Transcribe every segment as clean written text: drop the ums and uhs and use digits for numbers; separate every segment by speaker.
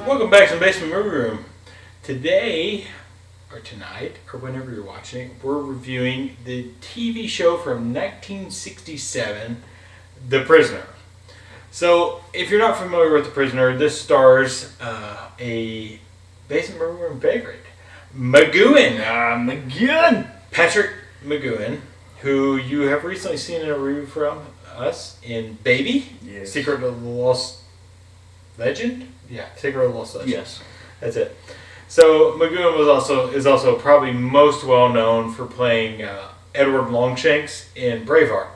Speaker 1: Welcome back to the Basement Movie Room. Today, or tonight, or whenever you're watching, we're reviewing the TV show from 1967, The Prisoner. So, if you're not familiar with The Prisoner, this stars a Basement Movie Room favorite, McGoohan. Patrick McGoohan, who you have recently seen in a review from us in Baby,
Speaker 2: yes.
Speaker 1: Secret of the Lost Legend? Yeah, Secret of the Lost Legend.
Speaker 2: Yes.
Speaker 1: That's it. So McGoohan is also probably most well known for playing Edward Longshanks in Braveheart.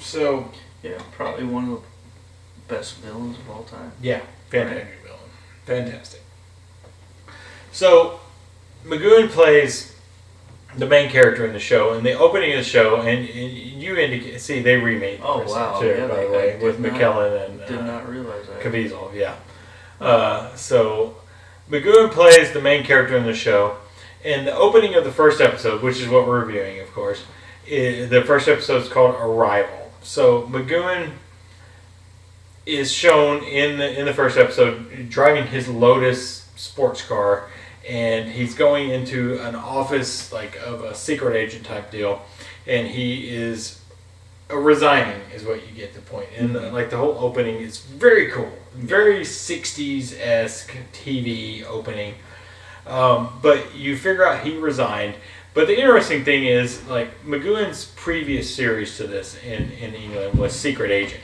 Speaker 1: So
Speaker 2: yeah, probably one of the best villains of all time.
Speaker 1: Yeah, fantastic villain. Fantastic. So McGoohan plays the main character in the show, and the opening of the show, and you indicate, see, they remade
Speaker 2: Oh,
Speaker 1: Prisoner
Speaker 2: wow.
Speaker 1: too,
Speaker 2: Yeah,
Speaker 1: by the way, with McKellen and
Speaker 2: did not realize that.
Speaker 1: Caviezel, yeah. So McGoohan plays the main character in the show, and the opening of the first episode, which is what we're reviewing, of course, the first episode is called Arrival. So McGoohan is shown in the first episode driving his Lotus sports car, and he's going into an office like of a secret agent type deal, and he is resigning is what you get the point. And like the whole opening is very cool, very 60s-esque TV opening. But you figure out he resigned. But the interesting thing is, like, McGoohan's previous series to this in England was Secret Agent.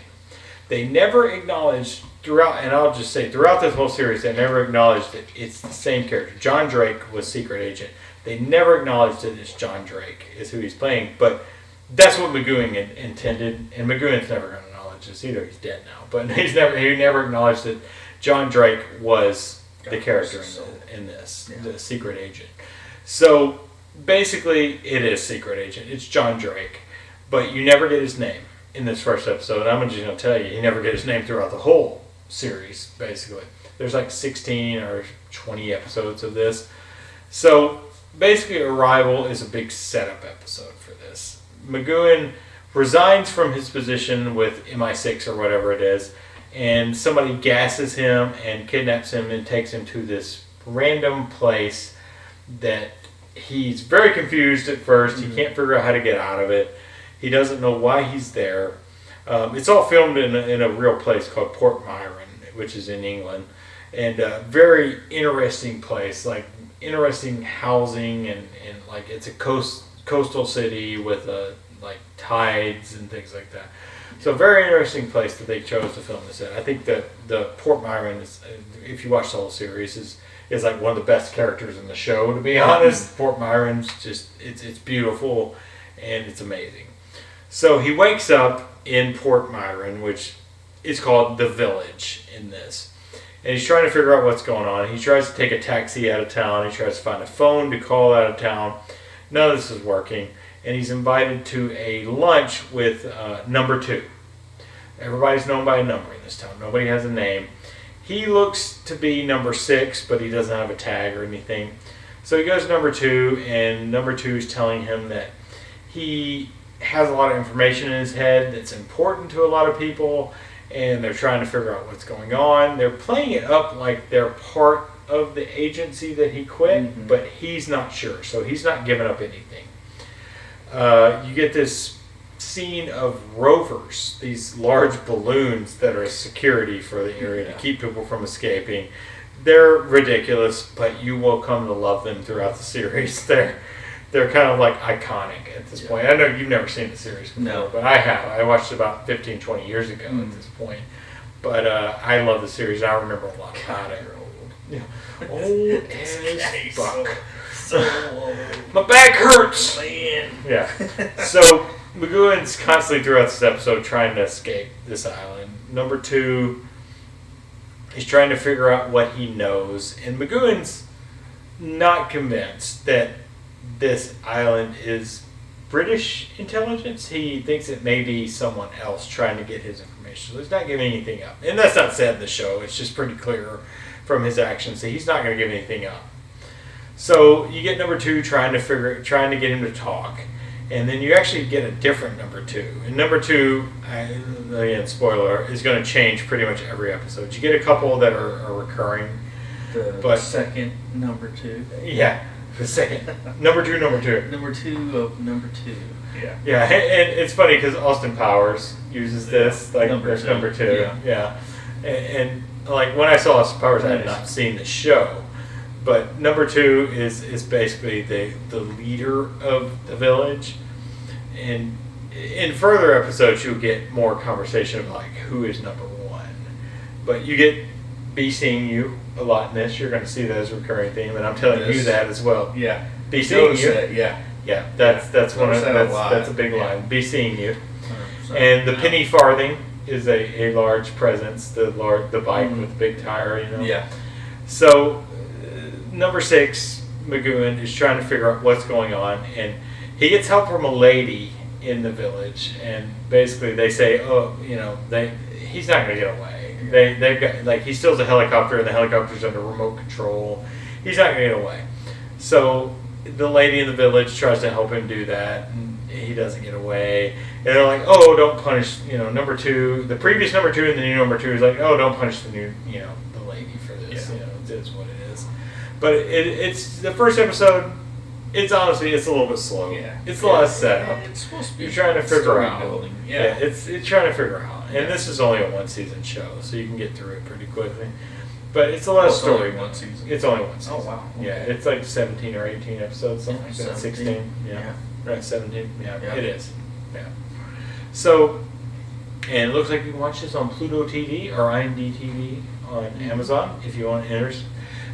Speaker 1: They never acknowledged throughout, and I'll just say throughout this whole series, they never acknowledged that it's the same character. John Drake was Secret Agent. They never acknowledged that it's John Drake is who he's playing, but that's what McGoohan intended, and McGoohan's never going to acknowledge this either. He's dead now, but he never acknowledged that John Drake was the character in this, the Secret Agent. So basically, it is Secret Agent. It's John Drake, but you never get his name in this first episode. I'm just going to tell you, you never get his name throughout the whole series, basically. There's like 16 or 20 episodes of this. So basically, Arrival is a big setup episode for this. McGoohan resigns from his position with MI6 or whatever it is, and somebody gasses him and kidnaps him and takes him to this random place that he's very confused at first. He can't figure out how to get out of it. He doesn't know why he's there. It's all filmed in a real place called Port Byron, which is in England, and a very interesting place, like interesting housing, and like it's a coastal city with like tides and things like that. So very interesting place that they chose to film this in. I think that the Port Byron is, if you watch the whole series, is like one of the best characters in the show, to be honest. Port Byron's just, it's beautiful and it's amazing. So he wakes up in Port Byron, which is called The Village in this. And he's trying to figure out what's going on. He tries to take a taxi out of town. He tries to find a phone to call out of town. None of this is working. And he's invited to a lunch with number 2. Everybody's known by a number in this town. Nobody has a name. He looks to be number 6, but he doesn't have a tag or anything. So he goes to number 2, and number 2 is telling him that he has a lot of information in his head that's important to a lot of people, and they're trying to figure out what's going on. They're playing it up like they're part of the agency that he quit, but he's not sure, so he's not giving up anything. You get this scene of rovers, these large balloons that are security for the area to keep people from escaping. They're ridiculous, but you will come to love them throughout the series. They're kind of like iconic at this point. I know you've never seen the series before, but I have. I watched it about 15, 20 years ago at this point. But I love the series. I remember a lot about it. Old as fuck.
Speaker 2: So old.
Speaker 1: My back hurts.
Speaker 2: Man.
Speaker 1: Yeah. So McGoohan's constantly throughout this episode trying to escape this island. Number 2, he's trying to figure out what he knows. And McGoohan's not convinced that this island is British intelligence. He thinks it may be someone else trying to get his information. So he's not giving anything up. And that's not said in the show. It's just pretty clear from his actions that he's not going to give anything up. So you get number 2 trying to get him to talk. And then you actually get a different number 2. And number 2, again, spoiler, is going to change pretty much every episode. You get a couple that are recurring.
Speaker 2: The second number 2.
Speaker 1: Yeah, the second. Number 2.
Speaker 2: Number 2 of number 2. Yeah.
Speaker 1: Yeah, and it's funny because Austin Powers uses this. Like, there's number 2. Yeah. And like, when I saw Austin Powers, I had not seen the show. But number 2 is basically the leader of the village. And in further episodes, you'll get more conversation of like who is number 1. But you get Be Seeing You a lot in this. You're going to see that as a recurring theme, and I'm telling you that as well.
Speaker 2: Yeah.
Speaker 1: Be Seeing You.
Speaker 2: Yeah.
Speaker 1: That's one of that's a big line. Be Seeing You. 100%. And the penny farthing is a large presence. The bike with the big tire.
Speaker 2: Yeah.
Speaker 1: So number 6, McGoohan is trying to figure out what's going on, and he gets help from a lady in the village, and basically they say, he's not going to get away. They've got, like, he steals a helicopter, and the helicopter's under remote control. He's not going to get away. So the lady in the village tries to help him do that, and he doesn't get away. And they're like, oh, don't punish, number 2. The previous number 2 and the new number 2 is like, oh, don't punish the new, the lady for this.
Speaker 2: Yeah.
Speaker 1: It is what it is. But it's the first episode. It's honestly, it's a little bit slow.
Speaker 2: Yeah.
Speaker 1: It's a lot of setup.
Speaker 2: It's supposed to be.
Speaker 1: You're trying to figure out.
Speaker 2: Building.
Speaker 1: Yeah. It's trying to figure out. And this is only a 1-season show, so you can get through it pretty quickly. But it's a lot of story.
Speaker 2: Only 1 season.
Speaker 1: It's only 1 season.
Speaker 2: Oh wow. Okay.
Speaker 1: Yeah, it's like 17 or 18 episodes, something like that. 16. Yeah. Right, 17. Yeah, it is. Yeah. So, and it looks like you can watch this on Pluto TV or IMDb on Amazon if you want interest.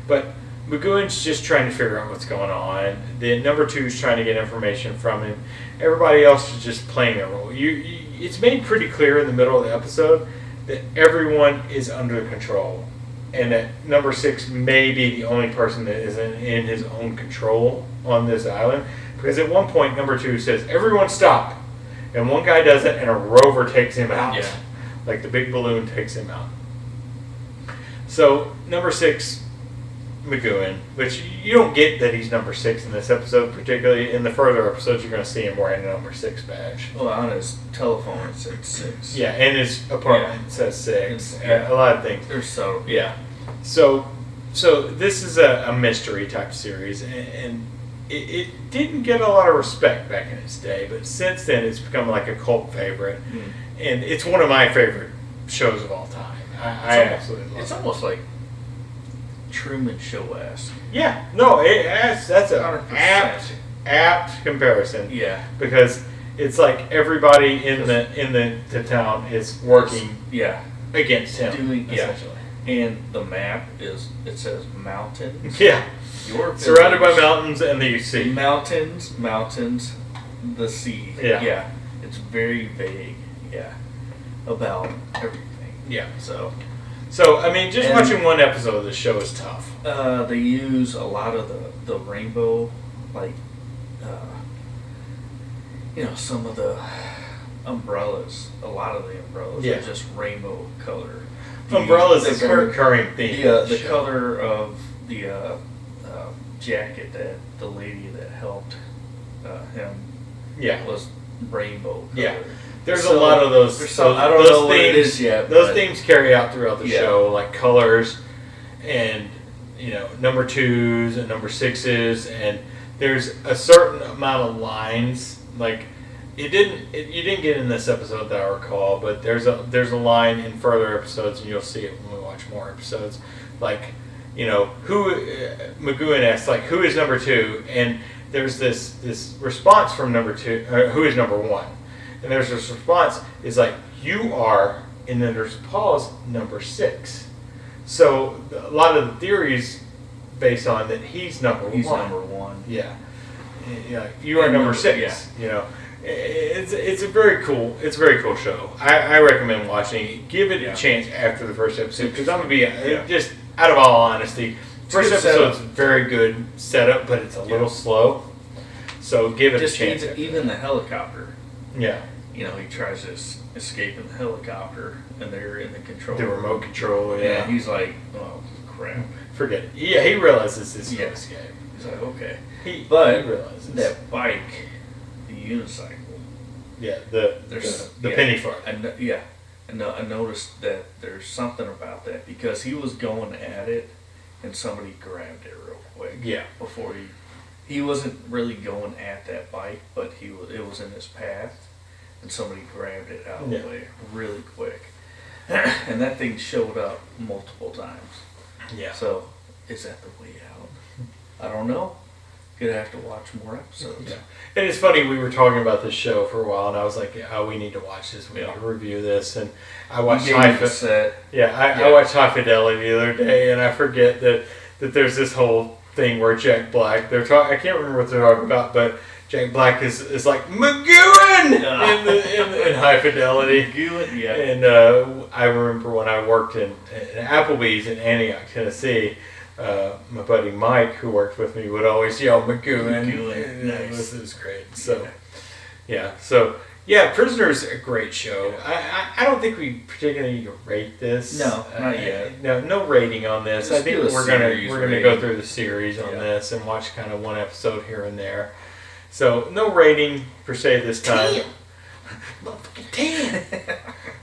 Speaker 1: But McGoohan's just trying to figure out what's going on. The number 2 is trying to get information from him. Everybody else is just playing their role. It's made pretty clear in the middle of the episode that everyone is under control, and that number 6 may be the only person that isn't in his own control on this island. Because at one point, number 2 says, "Everyone stop," and one guy does it, and a rover takes him out.
Speaker 2: Yeah.
Speaker 1: Like the big balloon takes him out. So number 6. McGoohan, which you don't get that he's number 6 in this episode, particularly in the further episodes. You're going to see him wearing a number 6 badge.
Speaker 2: Well, on his telephone it said 6.
Speaker 1: Yeah, and his apartment says 6.
Speaker 2: Yeah.
Speaker 1: A lot of things.
Speaker 2: They're so
Speaker 1: So this is a mystery type series, and it didn't get a lot of respect back in its day, but since then it's become like a cult favorite, and it's one of my favorite shows of all time. I absolutely love it.
Speaker 2: It's almost like Truman Show-esque.
Speaker 1: Yeah, no, that's a
Speaker 2: 100%.
Speaker 1: apt comparison.
Speaker 2: Yeah,
Speaker 1: because it's like everybody in the town is working against him. Essentially.
Speaker 2: And the map it says mountains.
Speaker 1: Yeah,
Speaker 2: Your
Speaker 1: surrounded by mountains and the sea.
Speaker 2: Mountains, the sea.
Speaker 1: Yeah.
Speaker 2: It's very vague. Yeah, about everything.
Speaker 1: Yeah.
Speaker 2: So
Speaker 1: I mean, just watching one episode of the show is tough.
Speaker 2: They use a lot of the rainbow, like, some of the umbrellas. A lot of the umbrellas are just rainbow color.
Speaker 1: Umbrellas is a recurring theme.
Speaker 2: The color of the jacket that the lady that helped him was rainbow color.
Speaker 1: Yeah. There's a lot of those.
Speaker 2: I don't know what it is yet.
Speaker 1: Those themes carry out throughout the show, like colors, and number 2s and number 6s, and there's a certain amount of lines. Like you didn't get in this episode that I recall, but there's a line in further episodes, and you'll see it when we watch more episodes. Like who McGoohan asks, like, who is number 2, and there's this response from number 2, who is number 1. And there's this response is like, you are, and then there's a pause, number 6. So a lot of the theories based on that he's number 1.
Speaker 2: He's number 1.
Speaker 1: Yeah. You are number 6.
Speaker 2: Yeah.
Speaker 1: It's a very cool show. I recommend watching it. Give it a chance after the first episode, because I'm gonna be just out of all honesty. First episode's very good setup, but it's a little slow. So give it a chance.
Speaker 2: Even the helicopter.
Speaker 1: Yeah.
Speaker 2: He tries to escape in the helicopter, and they're in the control.
Speaker 1: The remote control, yeah.
Speaker 2: And he's like, oh, crap.
Speaker 1: Forget it. Yeah, he realizes this is no escape.
Speaker 2: He's like, okay.
Speaker 1: He
Speaker 2: but
Speaker 1: realizes.
Speaker 2: That bike, the unicycle.
Speaker 1: Yeah, the penny farthing.
Speaker 2: I noticed that there's something about that because he was going at it, and somebody grabbed it real quick.
Speaker 1: Yeah.
Speaker 2: Before he wasn't really going at that bike, but it was in his path, and somebody grabbed it out of the way really quick, and that thing showed up multiple times.
Speaker 1: Yeah.
Speaker 2: So is that the way out? I don't know. Gonna have to watch more episodes.
Speaker 1: Yeah. And it's funny, we were talking about this show for a while, and I was like, "Oh, we need to watch this. We need to review this." And I watched I watched High Fidelity the other day, and I forget that there's this whole thing where Jack Black. I can't remember what they're talking about, but Jack Black is like McGoohan in High Fidelity.
Speaker 2: McGoohan, yeah.
Speaker 1: And I remember when I worked in Applebee's in Antioch, Tennessee. My buddy Mike, who worked with me, would always yell McGoohan.
Speaker 2: Nice.
Speaker 1: It was great. So, Prisoner's a great show. I don't think we particularly need to rate this.
Speaker 2: No, not yet.
Speaker 1: No rating on this.
Speaker 2: Just
Speaker 1: I think we're gonna go through the series on this and watch kind of one episode here and there. So no rating per se this time.
Speaker 2: 10.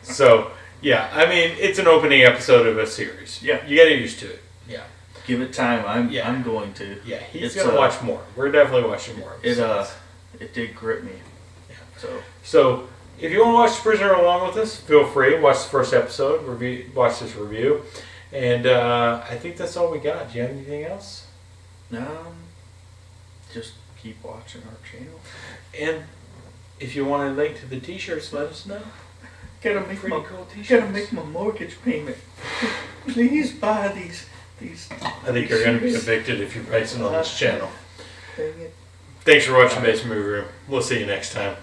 Speaker 1: So yeah, I mean it's an opening episode of a series.
Speaker 2: Yeah,
Speaker 1: you get used to it. Yeah.
Speaker 2: Give it time. I'm going to.
Speaker 1: Yeah, he's going to watch more. We're definitely watching more.
Speaker 2: It did grip me. Yeah.
Speaker 1: So if you want to watch Prisoner along with us, feel free. Watch the first episode. Watch this review. And I think that's all we got. Do you have anything else?
Speaker 2: Just keep watching our channel.
Speaker 1: And if you want a link to the t-shirts, let us know.
Speaker 2: Gotta make my mortgage payment. Please buy these.
Speaker 1: I think you're going to be evicted if you're pricing on this channel.
Speaker 2: Dang it.
Speaker 1: Thanks for watching Basement Movie Room. We'll see you next time.